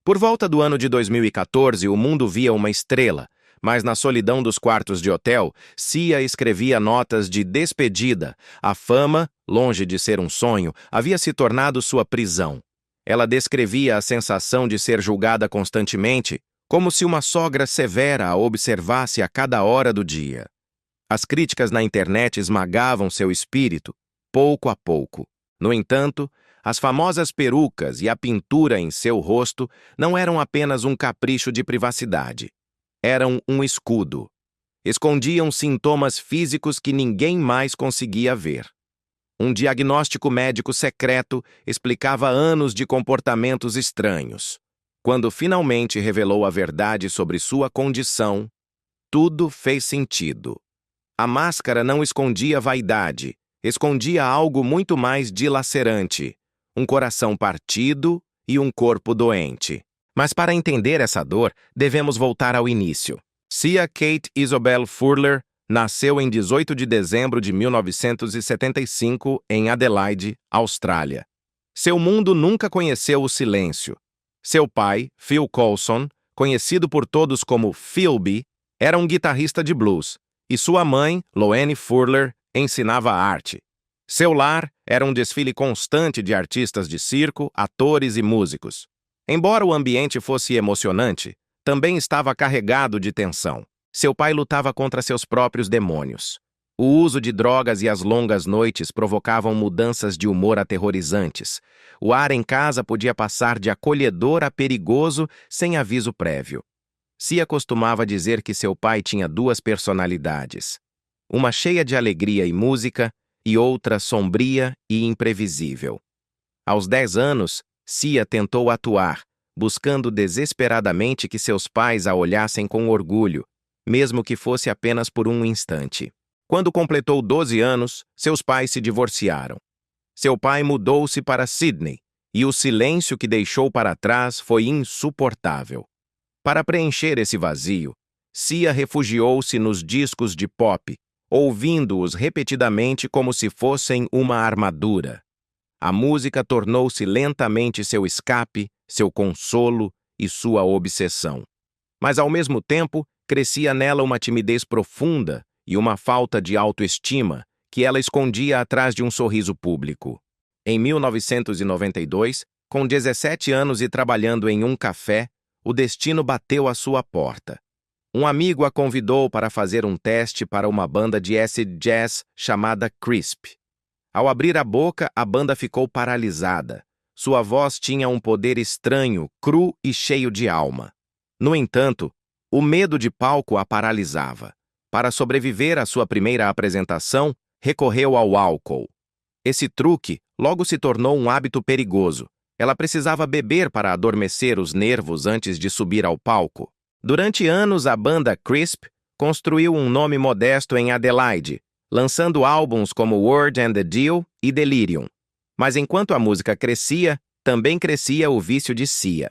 Por volta do ano de 2014, o mundo via uma estrela, mas na solidão dos quartos de hotel, Sia escrevia notas de despedida. A fama, longe de ser um sonho, havia se tornado sua prisão. Ela descrevia a sensação de ser julgada constantemente, como se uma sogra severa a observasse a cada hora do dia. As críticas na internet esmagavam seu espírito, pouco a pouco. No entanto, as famosas perucas e a pintura em seu rosto não eram apenas um capricho de privacidade. Eram um escudo. Escondiam sintomas físicos que ninguém mais conseguia ver. Um diagnóstico médico secreto explicava anos de comportamentos estranhos. Quando finalmente revelou a verdade sobre sua condição, tudo fez sentido. A máscara não escondia vaidade, escondia algo muito mais dilacerante: um coração partido e um corpo doente. Mas para entender essa dor, devemos voltar ao início. Sia Kate Isobel Furler nasceu em 18 de dezembro de 1975 em Adelaide, Austrália. Seu mundo nunca conheceu o silêncio. Seu pai, Phil Coulson, conhecido por todos como Philby, era um guitarrista de blues, e sua mãe, Loane Furler, ensinava arte. Seu lar era um desfile constante de artistas de circo, atores e músicos. Embora o ambiente fosse emocionante, também estava carregado de tensão. Seu pai lutava contra seus próprios demônios. O uso de drogas e as longas noites provocavam mudanças de humor aterrorizantes. O ar em casa podia passar de acolhedor a perigoso sem aviso prévio. Sia costumava dizer que seu pai tinha duas personalidades. Uma cheia de alegria e música, e outra sombria e imprevisível. Aos 10 anos, Sia tentou atuar, buscando desesperadamente que seus pais a olhassem com orgulho, mesmo que fosse apenas por um instante. Quando completou 12 anos, seus pais se divorciaram. Seu pai mudou-se para Sydney, e o silêncio que deixou para trás foi insuportável. Para preencher esse vazio, Sia refugiou-se nos discos de pop, ouvindo-os repetidamente como se fossem uma armadura. A música tornou-se lentamente seu escape, seu consolo e sua obsessão. Mas, ao mesmo tempo, crescia nela uma timidez profunda e uma falta de autoestima que ela escondia atrás de um sorriso público. Em 1992, com 17 anos e trabalhando em um café, o destino bateu à sua porta. Um amigo a convidou para fazer um teste para uma banda de acid jazz chamada Crisp. Ao abrir a boca, a banda ficou paralisada. Sua voz tinha um poder estranho, cru e cheio de alma. No entanto, o medo de palco a paralisava. Para sobreviver à sua primeira apresentação, recorreu ao álcool. Esse truque logo se tornou um hábito perigoso. Ela precisava beber para adormecer os nervos antes de subir ao palco. Durante anos, a banda Crisp construiu um nome modesto em Adelaide, lançando álbuns como Word and the Deal e Delirium. Mas enquanto a música crescia, também crescia o vício de Sia.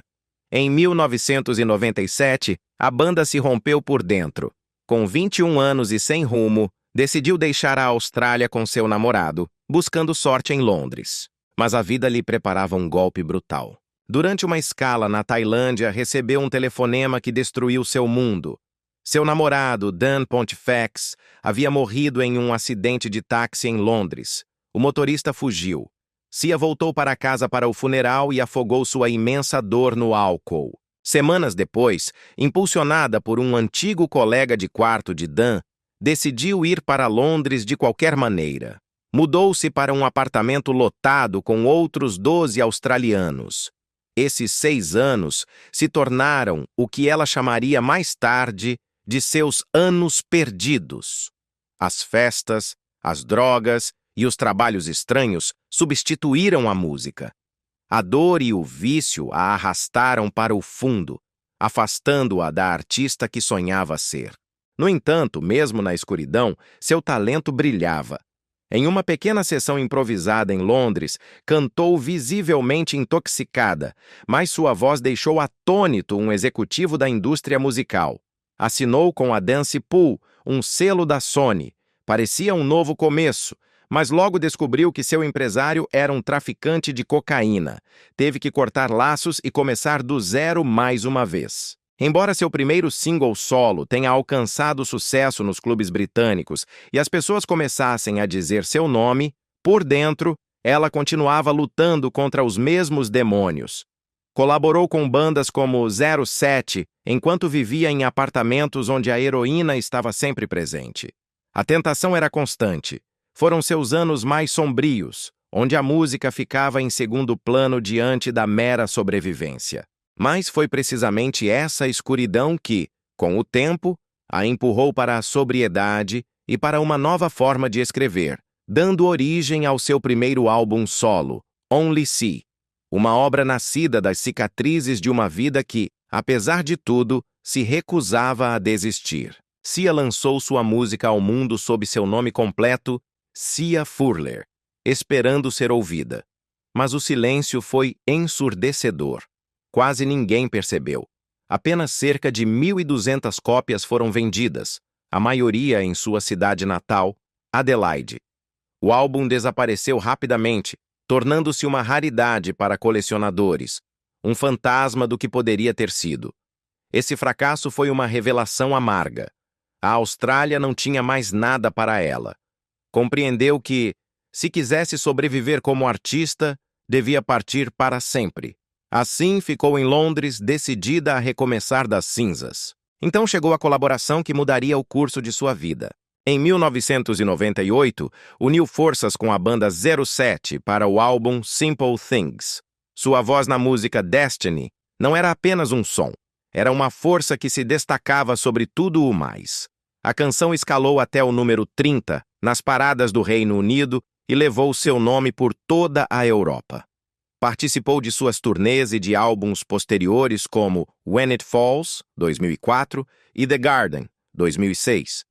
Em 1997, a banda se rompeu por dentro. Com 21 anos e sem rumo, decidiu deixar a Austrália com seu namorado, buscando sorte em Londres. Mas a vida lhe preparava um golpe brutal. Durante uma escala na Tailândia, recebeu um telefonema que destruiu seu mundo. Seu namorado, Dan Pontifex, havia morrido em um acidente de táxi em Londres. O motorista fugiu. Sia voltou para casa para o funeral e afogou sua imensa dor no álcool. Semanas depois, impulsionada por um antigo colega de quarto de Dan, decidiu ir para Londres de qualquer maneira. Mudou-se para um apartamento lotado com outros 12 australianos. Esses 6 anos se tornaram o que ela chamaria mais tarde de seus anos perdidos. As festas, as drogas e os trabalhos estranhos substituíram a música. A dor e o vício a arrastaram para o fundo, afastando-a da artista que sonhava ser. No entanto, mesmo na escuridão, seu talento brilhava. Em uma pequena sessão improvisada em Londres, cantou visivelmente intoxicada, mas sua voz deixou atônito um executivo da indústria musical. Assinou com a Dance Pool, um selo da Sony. Parecia um novo começo, mas logo descobriu que seu empresário era um traficante de cocaína. Teve que cortar laços e começar do zero mais uma vez. Embora seu primeiro single solo tenha alcançado sucesso nos clubes britânicos e as pessoas começassem a dizer seu nome, por dentro, ela continuava lutando contra os mesmos demônios. Colaborou com bandas como 07, enquanto vivia em apartamentos onde a heroína estava sempre presente. A tentação era constante. Foram seus anos mais sombrios, onde a música ficava em segundo plano diante da mera sobrevivência. Mas foi precisamente essa escuridão que, com o tempo, a empurrou para a sobriedade e para uma nova forma de escrever, dando origem ao seu primeiro álbum solo, Only See, uma obra nascida das cicatrizes de uma vida que, apesar de tudo, se recusava a desistir. Sia lançou sua música ao mundo sob seu nome completo, Sia Furler, esperando ser ouvida. Mas o silêncio foi ensurdecedor. Quase ninguém percebeu. Apenas cerca de 1.200 cópias foram vendidas, a maioria em sua cidade natal, Adelaide. O álbum desapareceu rapidamente, tornando-se uma raridade para colecionadores, um fantasma do que poderia ter sido. Esse fracasso foi uma revelação amarga. A Austrália não tinha mais nada para ela. Compreendeu que, se quisesse sobreviver como artista, devia partir para sempre. Assim, ficou em Londres, decidida a recomeçar das cinzas. Então chegou a colaboração que mudaria o curso de sua vida. Em 1998, uniu forças com a banda 07 para o álbum Simple Things. Sua voz na música Destiny não era apenas um som, era uma força que se destacava sobre tudo o mais. A canção escalou até o número 30 nas paradas do Reino Unido e levou seu nome por toda a Europa. Participou de suas turnês e de álbuns posteriores como When It Falls, 2004, e The Garden, 2006.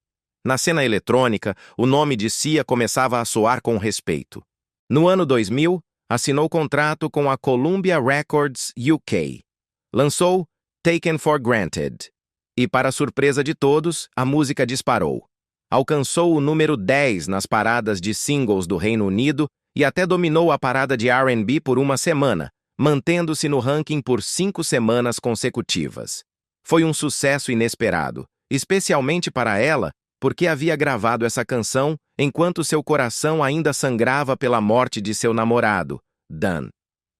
Na cena eletrônica, o nome de Sia começava a soar com respeito. No ano 2000, assinou contrato com a Columbia Records UK. Lançou Taken for Granted. E, para surpresa de todos, a música disparou. Alcançou o número 10 nas paradas de singles do Reino Unido e até dominou a parada de R&B por uma semana, mantendo-se no ranking por 5 semanas consecutivas. Foi um sucesso inesperado, especialmente para ela, porque havia gravado essa canção enquanto seu coração ainda sangrava pela morte de seu namorado, Dan.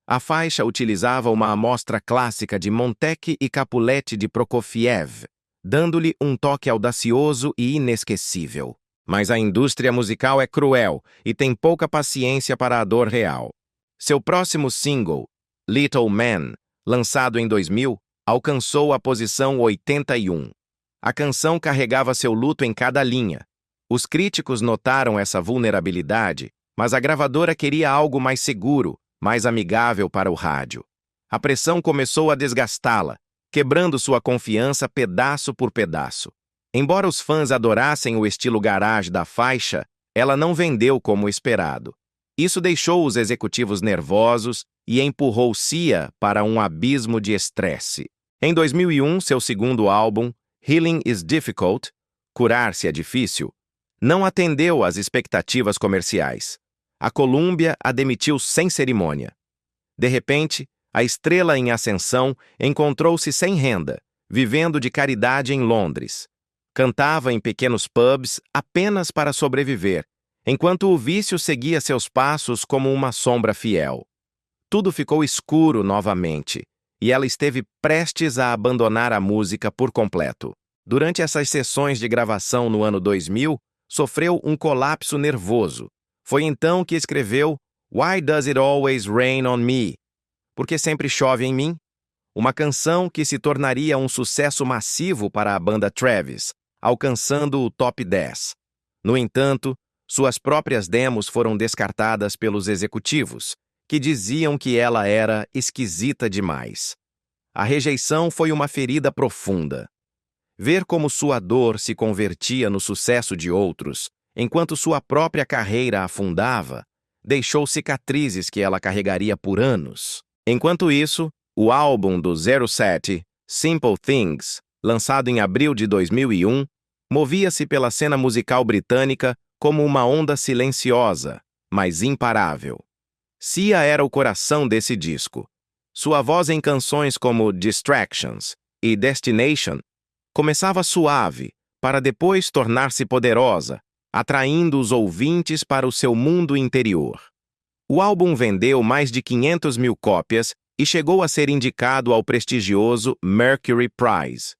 A faixa utilizava uma amostra clássica de Montecchi e Capuletti de Prokofiev, dando-lhe um toque audacioso e inesquecível. Mas a indústria musical é cruel e tem pouca paciência para a dor real. Seu próximo single, Little Man, lançado em 2000, alcançou a posição 81. A canção carregava seu luto em cada linha. Os críticos notaram essa vulnerabilidade, mas a gravadora queria algo mais seguro, mais amigável para o rádio. A pressão começou a desgastá-la, quebrando sua confiança pedaço por pedaço. Embora os fãs adorassem o estilo garage da faixa, ela não vendeu como esperado. Isso deixou os executivos nervosos e empurrou Sia para um abismo de estresse. Em 2001, seu segundo álbum, Healing is Difficult, Curar-se é Difícil, não atendeu às expectativas comerciais. A Columbia a demitiu sem cerimônia. De repente, a estrela em ascensão encontrou-se sem renda, vivendo de caridade em Londres. Cantava em pequenos pubs apenas para sobreviver, enquanto o vício seguia seus passos como uma sombra fiel. Tudo ficou escuro novamente, e ela esteve prestes a abandonar a música por completo. Durante essas sessões de gravação no ano 2000, sofreu um colapso nervoso. Foi então que escreveu Why Does It Always Rain on Me? Porque sempre chove em mim? Uma canção que se tornaria um sucesso massivo para a banda Travis, alcançando o top 10. No entanto, suas próprias demos foram descartadas pelos executivos, que diziam que ela era esquisita demais. A rejeição foi uma ferida profunda. Ver como sua dor se convertia no sucesso de outros, enquanto sua própria carreira afundava, deixou cicatrizes que ela carregaria por anos. Enquanto isso, o álbum do 07, Simple Things, lançado em abril de 2001, movia-se pela cena musical britânica como uma onda silenciosa, mas imparável. Sia era o coração desse disco. Sua voz em canções como Distractions e Destination começava suave, para depois tornar-se poderosa, atraindo os ouvintes para o seu mundo interior. O álbum vendeu mais de 500 mil cópias e chegou a ser indicado ao prestigioso Mercury Prize.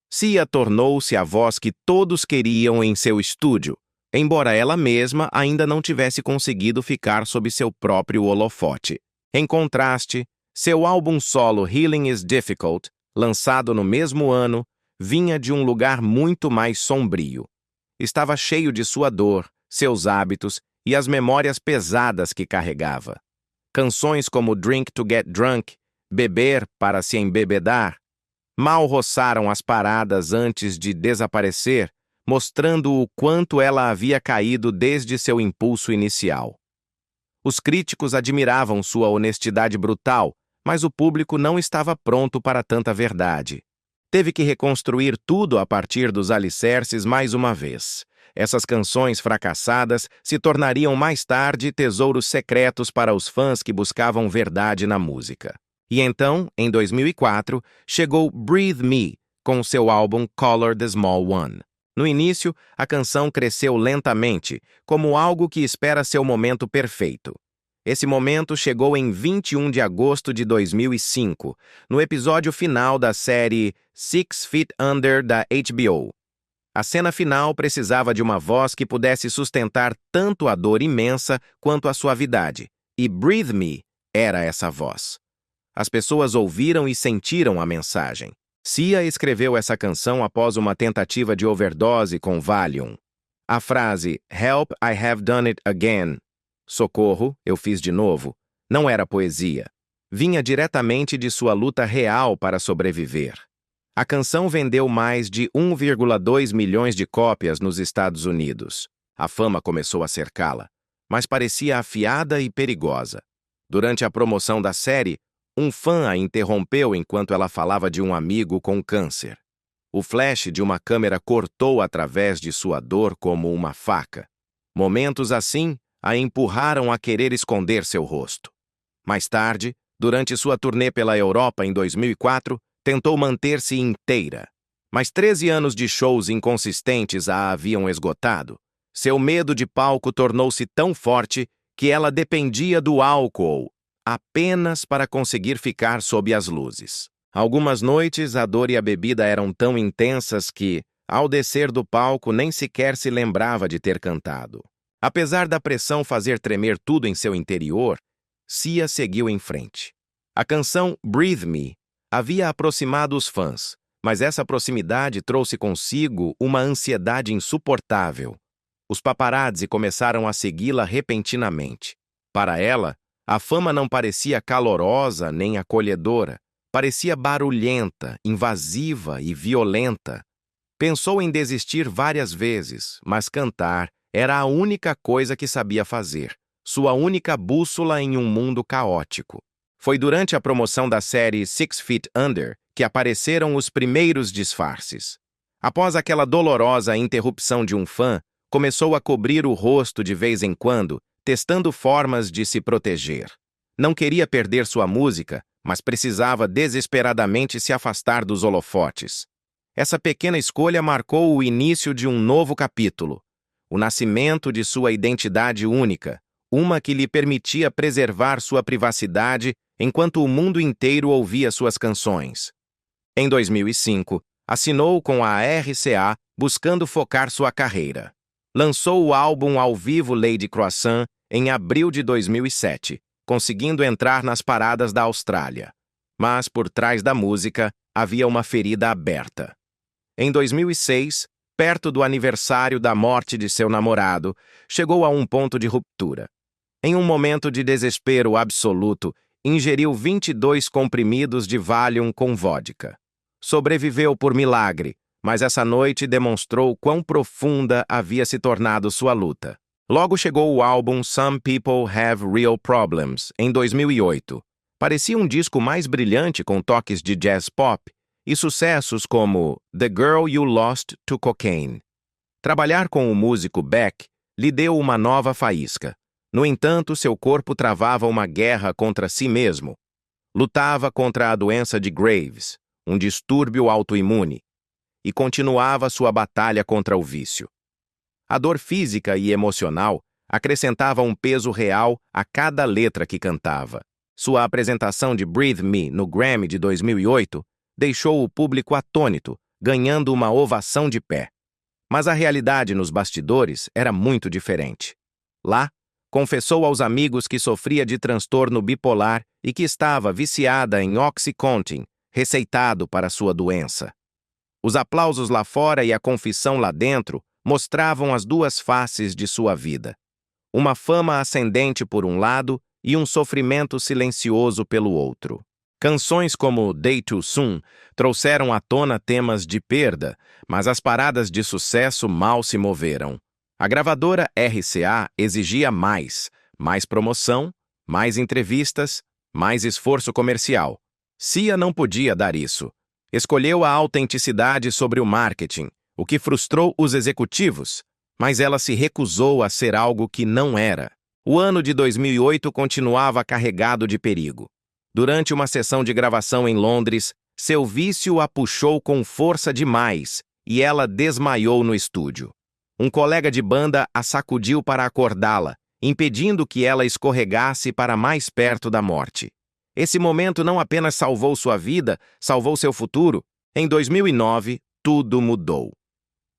Sia tornou-se a voz que todos queriam em seu estúdio, embora ela mesma ainda não tivesse conseguido ficar sob seu próprio holofote. Em contraste, seu álbum solo Healing is Difficult, lançado no mesmo ano, vinha de um lugar muito mais sombrio. Estava cheio de sua dor, seus hábitos e as memórias pesadas que carregava. Canções como Drink to Get Drunk, Beber para se embebedar, mal roçaram as paradas antes de desaparecer, mostrando o quanto ela havia caído desde seu impulso inicial. Os críticos admiravam sua honestidade brutal, mas o público não estava pronto para tanta verdade. Teve que reconstruir tudo a partir dos alicerces mais uma vez. Essas canções fracassadas se tornariam mais tarde tesouros secretos para os fãs que buscavam verdade na música. E então, em 2004, chegou Breathe Me, com seu álbum Color the Small One. No início, a canção cresceu lentamente, como algo que espera seu momento perfeito. Esse momento chegou em 21 de agosto de 2005, no episódio final da série 6 Feet Under da HBO. A cena final precisava de uma voz que pudesse sustentar tanto a dor imensa quanto a suavidade, e Breathe Me era essa voz. As pessoas ouviram e sentiram a mensagem. Sia escreveu essa canção após uma tentativa de overdose com Valium. A frase "Help, I have done it again", socorro, eu fiz de novo, não era poesia. Vinha diretamente de sua luta real para sobreviver. A canção vendeu mais de 1,2 milhões de cópias nos Estados Unidos. A fama começou a cercá-la, mas parecia afiada e perigosa. Durante a promoção da série, um fã a interrompeu enquanto ela falava de um amigo com câncer. O flash de uma câmera cortou através de sua dor como uma faca. Momentos assim a empurraram a querer esconder seu rosto. Mais tarde, durante sua turnê pela Europa em 2004, tentou manter-se inteira. Mas 13 anos de shows inconsistentes a haviam esgotado. Seu medo de palco tornou-se tão forte que ela dependia do álcool apenas para conseguir ficar sob as luzes. Algumas noites, a dor e a bebida eram tão intensas que, ao descer do palco, nem sequer se lembrava de ter cantado. Apesar da pressão fazer tremer tudo em seu interior, Sia seguiu em frente. A canção Breathe Me havia aproximado os fãs, mas essa proximidade trouxe consigo uma ansiedade insuportável. Os paparazzi começaram a segui-la repentinamente. Para ela, a fama não parecia calorosa nem acolhedora, parecia barulhenta, invasiva e violenta. Pensou em desistir várias vezes, mas cantar era a única coisa que sabia fazer, sua única bússola em um mundo caótico. Foi durante a promoção da série 6 Feet Under que apareceram os primeiros disfarces. Após aquela dolorosa interrupção de um fã, começou a cobrir o rosto de vez em quando, testando formas de se proteger. Não queria perder sua música, mas precisava desesperadamente se afastar dos holofotes. Essa pequena escolha marcou o início de um novo capítulo, o nascimento de sua identidade única, uma que lhe permitia preservar sua privacidade enquanto o mundo inteiro ouvia suas canções. Em 2005, assinou com a RCA buscando focar sua carreira. Lançou o álbum ao vivo Lady Croissant em abril de 2007, conseguindo entrar nas paradas da Austrália. Mas, por trás da música, havia uma ferida aberta. Em 2006, perto do aniversário da morte de seu namorado, chegou a um ponto de ruptura. Em um momento de desespero absoluto, ingeriu 22 comprimidos de Valium com vodka. Sobreviveu por milagre, mas essa noite demonstrou quão profunda havia se tornado sua luta. Logo chegou o álbum Some People Have Real Problems, em 2008. Parecia um disco mais brilhante com toques de jazz pop e sucessos como The Girl You Lost to Cocaine. Trabalhar com o músico Beck lhe deu uma nova faísca. No entanto, seu corpo travava uma guerra contra si mesmo. Lutava contra a doença de Graves, um distúrbio autoimune, e continuava sua batalha contra o vício. A dor física e emocional acrescentava um peso real a cada letra que cantava. Sua apresentação de Breathe Me no Grammy de 2008 deixou o público atônito, ganhando uma ovação de pé. Mas a realidade nos bastidores era muito diferente. Lá, confessou aos amigos que sofria de transtorno bipolar e que estava viciada em Oxycontin, receitado para sua doença. Os aplausos lá fora e a confissão lá dentro mostravam as duas faces de sua vida. Uma fama ascendente por um lado e um sofrimento silencioso pelo outro. Canções como Day Too Soon trouxeram à tona temas de perda, mas as paradas de sucesso mal se moveram. A gravadora RCA exigia mais promoção, mais entrevistas, mais esforço comercial. Sia não podia dar isso. Escolheu a autenticidade sobre o marketing, o que frustrou os executivos, mas ela se recusou a ser algo que não era. O ano de 2008 continuava carregado de perigo. Durante uma sessão de gravação em Londres, seu vício a puxou com força demais e ela desmaiou no estúdio. Um colega de banda a sacudiu para acordá-la, impedindo que ela escorregasse para mais perto da morte. Esse momento não apenas salvou sua vida, salvou seu futuro. Em 2009, tudo mudou.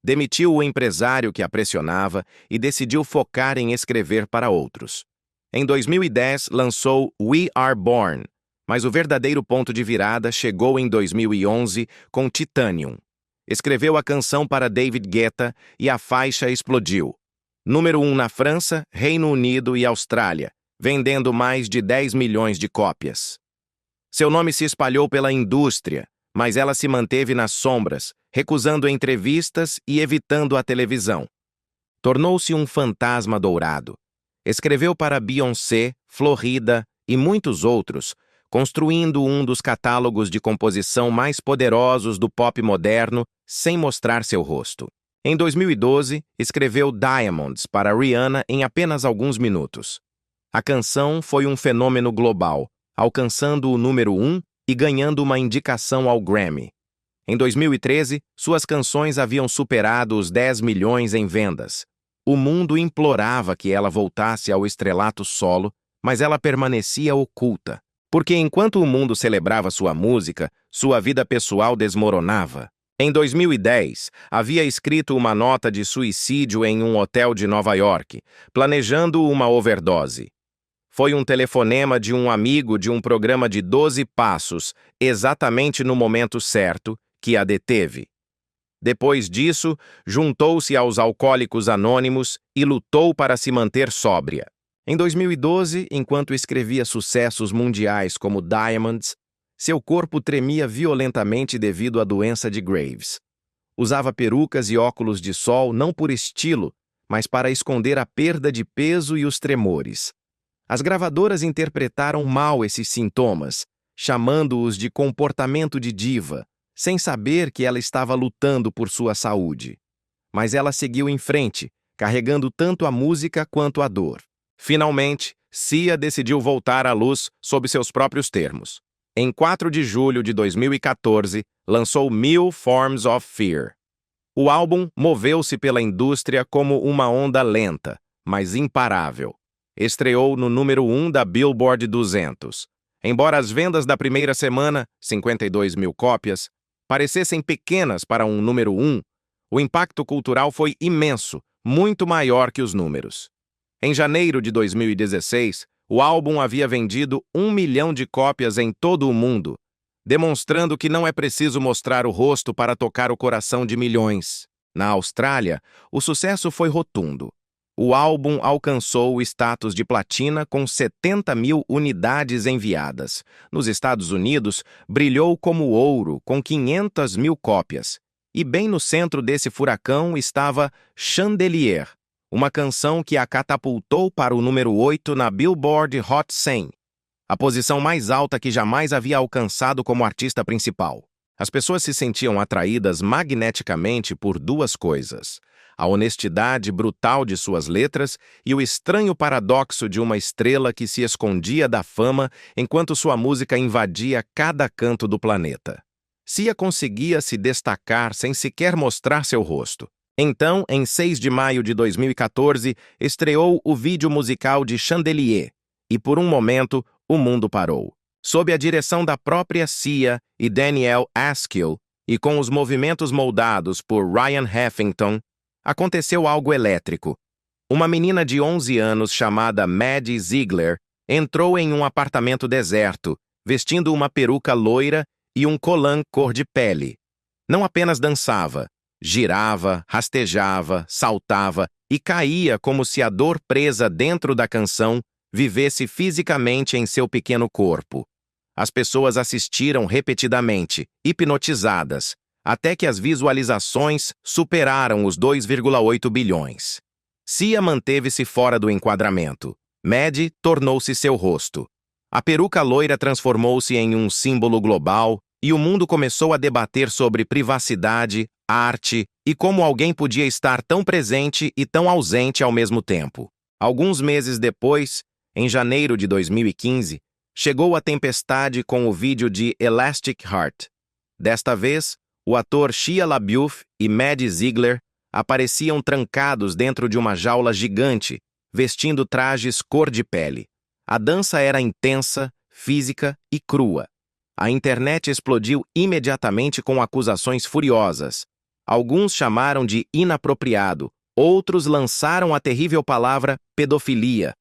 Demitiu o empresário que a pressionava e decidiu focar em escrever para outros. Em 2010, lançou We Are Born, mas o verdadeiro ponto de virada chegou em 2011 com Titanium. Escreveu a canção para David Guetta e a faixa explodiu. Número 1 na França, Reino Unido e Austrália, vendendo mais de 10 milhões de cópias. Seu nome se espalhou pela indústria, mas ela se manteve nas sombras, recusando entrevistas e evitando a televisão. Tornou-se um fantasma dourado. Escreveu para Beyoncé, Florida e muitos outros, construindo um dos catálogos de composição mais poderosos do pop moderno sem mostrar seu rosto. Em 2012, escreveu Diamonds para Rihanna em apenas alguns minutos. A canção foi um fenômeno global, alcançando o número 1 e ganhando uma indicação ao Grammy. Em 2013, suas canções haviam superado os 10 milhões em vendas. O mundo implorava que ela voltasse ao estrelato solo, mas ela permanecia oculta. Porque enquanto o mundo celebrava sua música, sua vida pessoal desmoronava. Em 2010, havia escrito uma nota de suicídio em um hotel de Nova York, planejando uma overdose. Foi um telefonema de um amigo de um programa de 12 passos, exatamente no momento certo, que a deteve. Depois disso, juntou-se aos Alcoólicos Anônimos e lutou para se manter sóbria. Em 2012, enquanto escrevia sucessos mundiais como Diamonds, seu corpo tremia violentamente devido à doença de Graves. Usava perucas e óculos de sol não por estilo, mas para esconder a perda de peso e os tremores. As gravadoras interpretaram mal esses sintomas, chamando-os de comportamento de diva, sem saber que ela estava lutando por sua saúde. Mas ela seguiu em frente, carregando tanto a música quanto a dor. Finalmente, Sia decidiu voltar à luz sob seus próprios termos. Em 4 de julho de 2014, lançou 1000 Forms of Fear. O álbum moveu-se pela indústria como uma onda lenta, mas imparável. Estreou no número 1 da Billboard 200. Embora as vendas da primeira semana, 52 mil cópias, parecessem pequenas para um número 1, o impacto cultural foi imenso, muito maior que os números. Em janeiro de 2016, o álbum havia vendido 1 milhão de cópias em todo o mundo, demonstrando que não é preciso mostrar o rosto para tocar o coração de milhões. Na Austrália, o sucesso foi rotundo. O álbum alcançou o status de platina com 70 mil unidades enviadas. Nos Estados Unidos, brilhou como ouro com 500 mil cópias. E bem no centro desse furacão estava Chandelier, uma canção que a catapultou para o número 8 na Billboard Hot 100, a posição mais alta que jamais havia alcançado como artista principal. As pessoas se sentiam atraídas magneticamente por duas coisas: a honestidade brutal de suas letras e o estranho paradoxo de uma estrela que se escondia da fama enquanto sua música invadia cada canto do planeta. Sia conseguia se destacar sem sequer mostrar seu rosto. Então, em 6 de maio de 2014, estreou o vídeo musical de Chandelier, e por um momento, o mundo parou. Sob a direção da própria Sia e Danielle Askill, e com os movimentos moldados por Ryan Heffington, aconteceu algo elétrico. Uma menina de 11 anos chamada Maddie Ziegler entrou em um apartamento deserto, vestindo uma peruca loira e um colã cor de pele. Não apenas dançava, girava, rastejava, saltava e caía como se a dor presa dentro da canção vivesse fisicamente em seu pequeno corpo. As pessoas assistiram repetidamente, hipnotizadas, até que as visualizações superaram os 2,8 bilhões. Sia manteve-se fora do enquadramento. Maddie tornou-se seu rosto. A peruca loira transformou-se em um símbolo global e o mundo começou a debater sobre privacidade, arte e como alguém podia estar tão presente e tão ausente ao mesmo tempo. Alguns meses depois, em janeiro de 2015, chegou a tempestade com o vídeo de Elastic Heart. Desta vez, o ator Shia LaBeouf e Maddie Ziegler apareciam trancados dentro de uma jaula gigante, vestindo trajes cor de pele. A dança era intensa, física e crua. A internet explodiu imediatamente com acusações furiosas. Alguns chamaram de inapropriado, outros lançaram a terrível palavra pedofilia.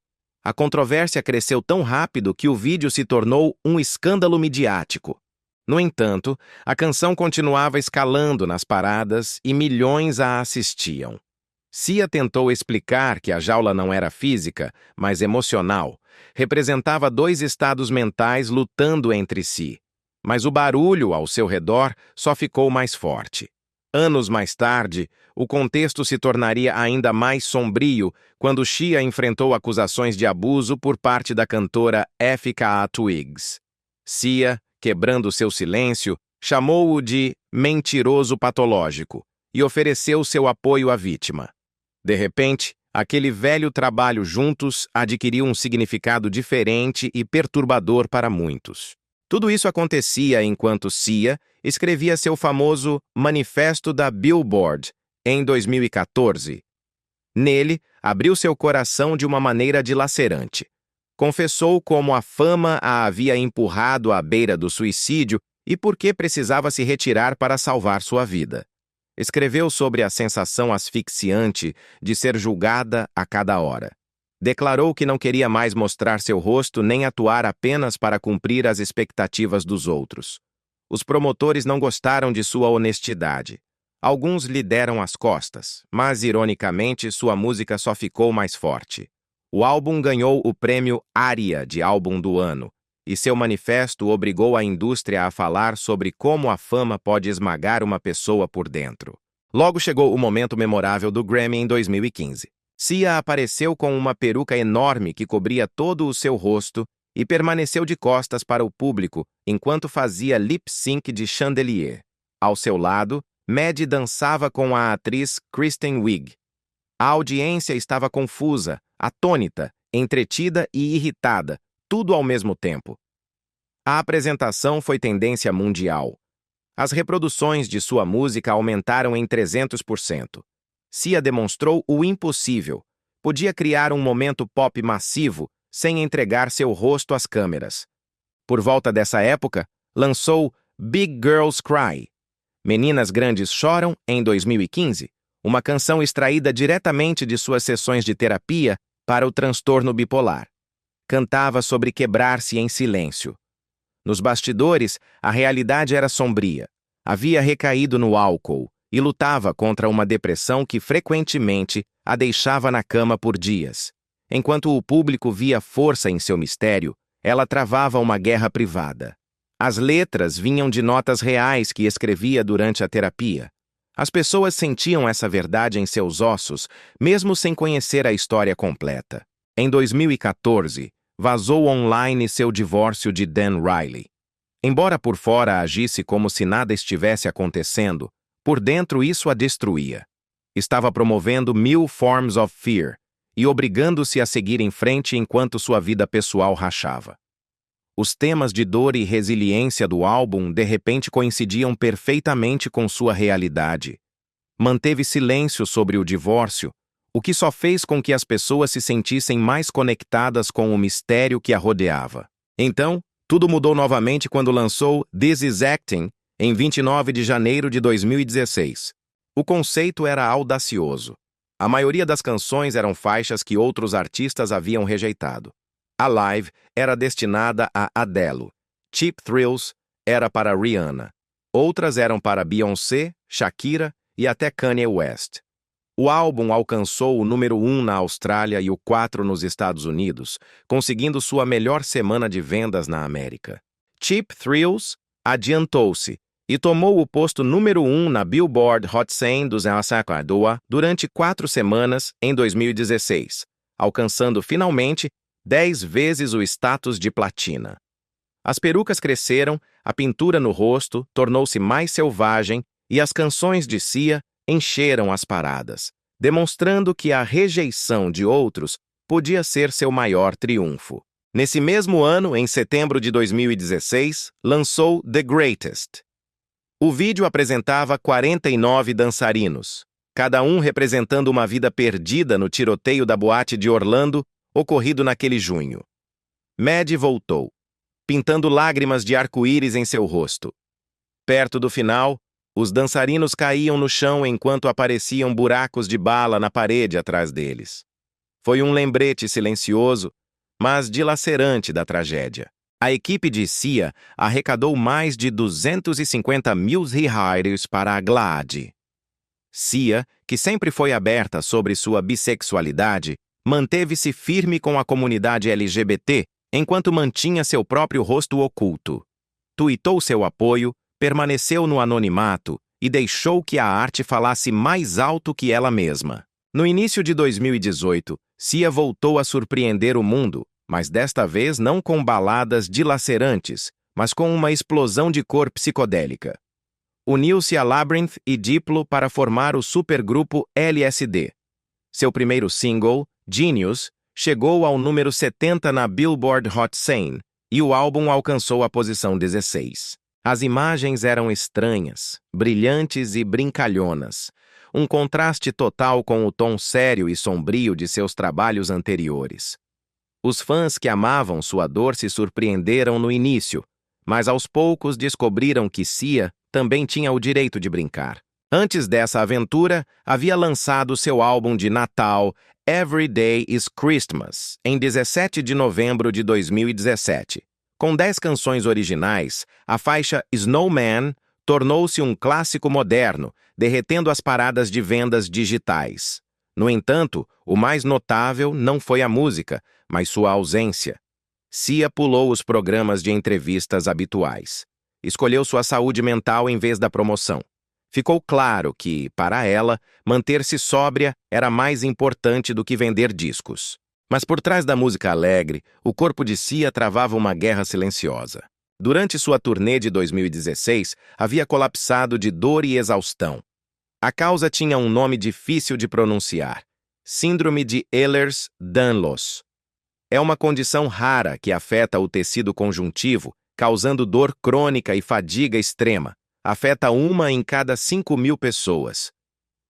A controvérsia cresceu tão rápido que o vídeo se tornou um escândalo midiático. No entanto, a canção continuava escalando nas paradas e milhões a assistiam. Sia tentou explicar que a jaula não era física, mas emocional. Representava dois estados mentais lutando entre si. Mas o barulho ao seu redor só ficou mais forte. Anos mais tarde, o contexto se tornaria ainda mais sombrio quando Shia enfrentou acusações de abuso por parte da cantora F.K.A. Twigs. Sia, quebrando seu silêncio, chamou-o de mentiroso patológico e ofereceu seu apoio à vítima. De repente, aquele velho trabalho juntos adquiriu um significado diferente e perturbador para muitos. Tudo isso acontecia enquanto Sia escrevia seu famoso Manifesto da Billboard, em 2014. Nele, abriu seu coração de uma maneira dilacerante. Confessou como a fama a havia empurrado à beira do suicídio e por que precisava se retirar para salvar sua vida. Escreveu sobre a sensação asfixiante de ser julgada a cada hora. Declarou que não queria mais mostrar seu rosto nem atuar apenas para cumprir as expectativas dos outros. Os promotores não gostaram de sua honestidade. Alguns lhe deram as costas, mas, ironicamente, sua música só ficou mais forte. O álbum ganhou o prêmio ARIA de Álbum do Ano, e seu manifesto obrigou a indústria a falar sobre como a fama pode esmagar uma pessoa por dentro. Logo chegou o momento memorável do Grammy em 2015. Sia apareceu com uma peruca enorme que cobria todo o seu rosto e permaneceu de costas para o público enquanto fazia lip-sync de Chandelier. Ao seu lado, Maddie dançava com a atriz Kristen Wiig. A audiência estava confusa, atônita, entretida e irritada, tudo ao mesmo tempo. A apresentação foi tendência mundial. As reproduções de sua música aumentaram em 300%. Sia demonstrou o impossível. Podia criar um momento pop massivo sem entregar seu rosto às câmeras. Por volta dessa época, lançou Big Girls Cry. Meninas Grandes Choram, em 2015, uma canção extraída diretamente de suas sessões de terapia para o transtorno bipolar. Cantava sobre quebrar-se em silêncio. Nos bastidores, a realidade era sombria. Havia recaído no álcool e lutava contra uma depressão que frequentemente a deixava na cama por dias. Enquanto o público via força em seu mistério, ela travava uma guerra privada. As letras vinham de notas reais que escrevia durante a terapia. As pessoas sentiam essa verdade em seus ossos, mesmo sem conhecer a história completa. Em 2014, vazou online seu divórcio de Dan Riley. Embora por fora agisse como se nada estivesse acontecendo, por dentro isso a destruía. estava promovendo 1000 Forms of Fear e obrigando-se a seguir em frente enquanto sua vida pessoal rachava. Os temas de dor e resiliência do álbum de repente coincidiam perfeitamente com sua realidade. Manteve silêncio sobre o divórcio, o que só fez com que as pessoas se sentissem mais conectadas com o mistério que a rodeava. Então, tudo mudou novamente quando lançou This Is Acting, em 29 de janeiro de 2016. O conceito era audacioso. A maioria das canções eram faixas que outros artistas haviam rejeitado. Alive era destinada a Adele. Cheap Thrills era para Rihanna. Outras eram para Beyoncé, Shakira e até Kanye West. O álbum alcançou o número 1 na Austrália e o 4 nos Estados Unidos, conseguindo sua melhor semana de vendas na América. Cheap Thrills adiantou-se e tomou o posto número 1 na Billboard Hot 100 dos Asakadoa durante 4 semanas em 2016, alcançando finalmente 10 vezes o status de platina. As perucas cresceram, a pintura no rosto tornou-se mais selvagem e as canções de Sia encheram as paradas, demonstrando que a rejeição de outros podia ser seu maior triunfo. Nesse mesmo ano, em setembro de 2016, lançou The Greatest. O vídeo apresentava 49 dançarinos, cada um representando uma vida perdida no tiroteio da boate de Orlando, ocorrido naquele junho. Maddie voltou, pintando lágrimas de arco-íris em seu rosto. Perto do final, os dançarinos caíam no chão enquanto apareciam buracos de bala na parede atrás deles. Foi um lembrete silencioso, mas dilacerante da tragédia. A equipe de Sia arrecadou mais de 250 mil reais para a GLAAD. Sia, que sempre foi aberta sobre sua bissexualidade, manteve-se firme com a comunidade LGBT enquanto mantinha seu próprio rosto oculto. Tuitou seu apoio, permaneceu no anonimato e deixou que a arte falasse mais alto que ela mesma. No início de 2018, Sia voltou a surpreender o mundo, mas desta vez não com baladas dilacerantes, mas com uma explosão de cor psicodélica. Uniu-se a Labyrinth e Diplo para formar o supergrupo LSD. Seu primeiro single, Genius, chegou ao número 70 na Billboard Hot 100 e o álbum alcançou a posição 16. As imagens eram estranhas, brilhantes e brincalhonas, um contraste total com o tom sério e sombrio de seus trabalhos anteriores. Os fãs que amavam sua dor se surpreenderam no início, mas aos poucos descobriram que Sia também tinha o direito de brincar. Antes dessa aventura, havia lançado seu álbum de Natal, Every Day is Christmas, em 17 de novembro de 2017. Com 10 canções originais, a faixa Snowman tornou-se um clássico moderno, derretendo as paradas de vendas digitais. No entanto, o mais notável não foi a música, mas sua ausência. Sia pulou os programas de entrevistas habituais. Escolheu sua saúde mental em vez da promoção. Ficou claro que, para ela, manter-se sóbria era mais importante do que vender discos. Mas por trás da música alegre, o corpo de Sia travava uma guerra silenciosa. Durante sua turnê de 2016, havia colapsado de dor e exaustão. A causa tinha um nome difícil de pronunciar: Síndrome de Ehlers-Danlos. É uma condição rara que afeta o tecido conjuntivo, causando dor crônica e fadiga extrema. Afeta 1 em cada 5.000 pessoas.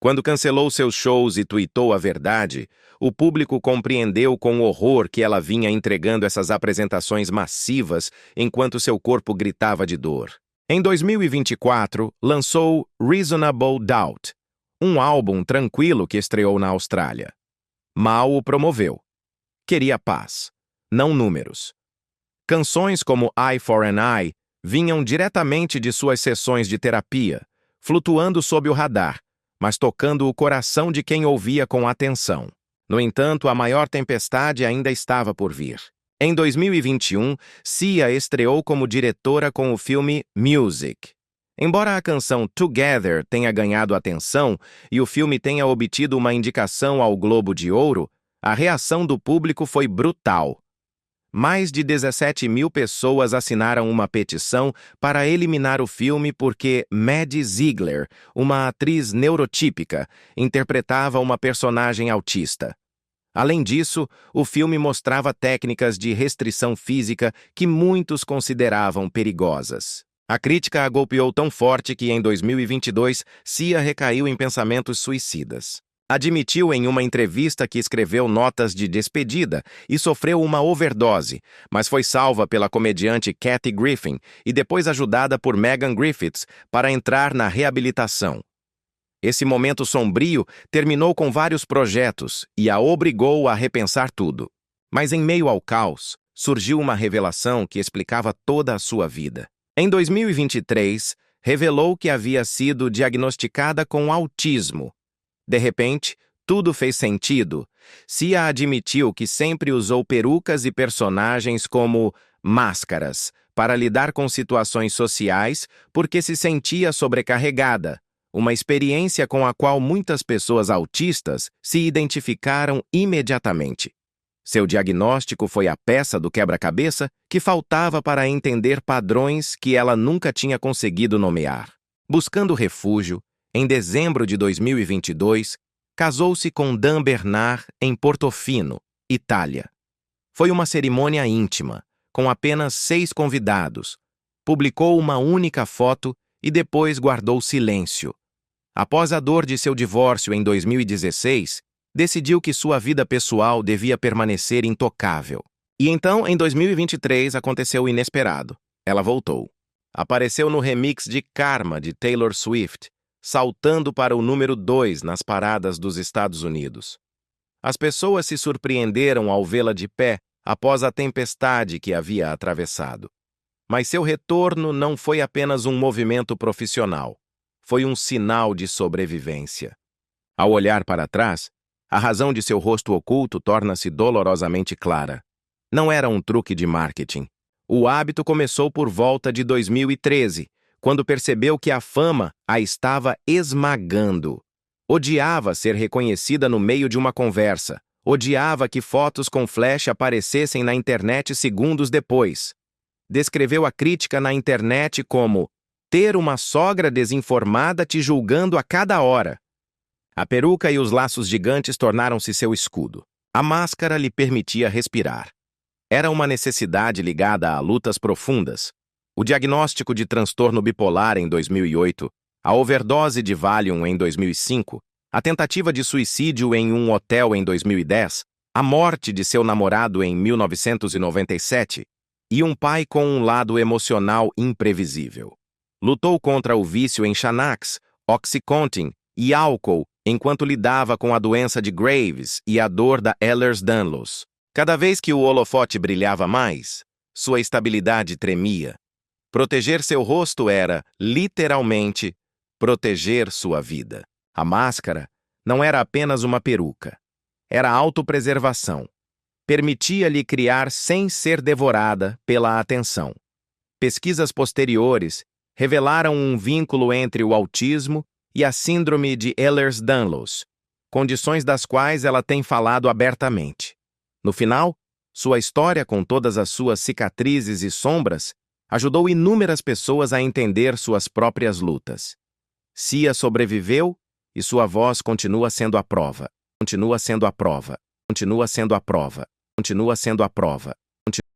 Quando cancelou seus shows e tuitou a verdade, o público compreendeu com horror que ela vinha entregando essas apresentações massivas enquanto seu corpo gritava de dor. Em 2024, lançou Reasonable Doubt, um álbum tranquilo que estreou na Austrália. Mal o promoveu. Queria paz, não números. Canções como Eye for an Eye vinham diretamente de suas sessões de terapia, flutuando sob o radar, mas tocando o coração de quem ouvia com atenção. No entanto, a maior tempestade ainda estava por vir. Em 2021, Sia estreou como diretora com o filme Music. Embora a canção Together tenha ganhado atenção e o filme tenha obtido uma indicação ao Globo de Ouro, a reação do público foi brutal. Mais de 17 mil pessoas assinaram uma petição para eliminar o filme porque Maddie Ziegler, uma atriz neurotípica, interpretava uma personagem autista. Além disso, o filme mostrava técnicas de restrição física que muitos consideravam perigosas. A crítica a golpeou tão forte que, em 2022, Sia recaiu em pensamentos suicidas. Admitiu em uma entrevista que escreveu notas de despedida e sofreu uma overdose, mas foi salva pela comediante Kathy Griffin e depois ajudada por Megan Griffiths para entrar na reabilitação. Esse momento sombrio terminou com vários projetos e a obrigou a repensar tudo. Mas em meio ao caos, surgiu uma revelação que explicava toda a sua vida. Em 2023, revelou que havia sido diagnosticada com autismo. De repente, tudo fez sentido. Sia admitiu que sempre usou perucas e personagens como máscaras para lidar com situações sociais porque se sentia sobrecarregada, uma experiência com a qual muitas pessoas autistas se identificaram imediatamente. Seu diagnóstico foi a peça do quebra-cabeça que faltava para entender padrões que ela nunca tinha conseguido nomear. Buscando refúgio, em dezembro de 2022, casou-se com Dan Bernard em Portofino, Itália. Foi uma cerimônia íntima, com apenas 6 convidados. Publicou uma única foto e depois guardou silêncio. Após a dor de seu divórcio em 2016, decidiu que sua vida pessoal devia permanecer intocável. E então, em 2023, aconteceu o inesperado. Ela voltou. Apareceu no remix de Karma, de Taylor Swift, saltando para o número 2 nas paradas dos Estados Unidos. As pessoas se surpreenderam ao vê-la de pé após a tempestade que havia atravessado. Mas seu retorno não foi apenas um movimento profissional, foi um sinal de sobrevivência. Ao olhar para trás, a razão de seu rosto oculto torna-se dolorosamente clara. Não era um truque de marketing. O hábito começou por volta de 2013, quando percebeu que a fama a estava esmagando. Odiava ser reconhecida no meio de uma conversa. Odiava que fotos com flash aparecessem na internet segundos depois. Descreveu a crítica na internet como ter uma sogra desinformada te julgando a cada hora. A peruca e os laços gigantes tornaram-se seu escudo. A máscara lhe permitia respirar. Era uma necessidade ligada a lutas profundas. O diagnóstico de transtorno bipolar em 2008, a overdose de Valium em 2005, a tentativa de suicídio em um hotel em 2010, a morte de seu namorado em 1997 e um pai com um lado emocional imprevisível. Lutou contra o vício em Xanax, Oxycontin e álcool enquanto lidava com a doença de Graves e a dor da Ehlers-Danlos. Cada vez que o holofote brilhava mais, sua estabilidade tremia. Proteger seu rosto era, literalmente, proteger sua vida. A máscara não era apenas uma peruca. Era autopreservação. Permitia-lhe criar sem ser devorada pela atenção. Pesquisas posteriores revelaram um vínculo entre o autismo e a síndrome de Ehlers-Danlos, condições das quais ela tem falado abertamente. No final, sua história, com todas as suas cicatrizes e sombras, ajudou inúmeras pessoas a entender suas próprias lutas. Sia sobreviveu e sua voz continua sendo a prova. Continua sendo a prova. Continua sendo a prova. Continua sendo a prova.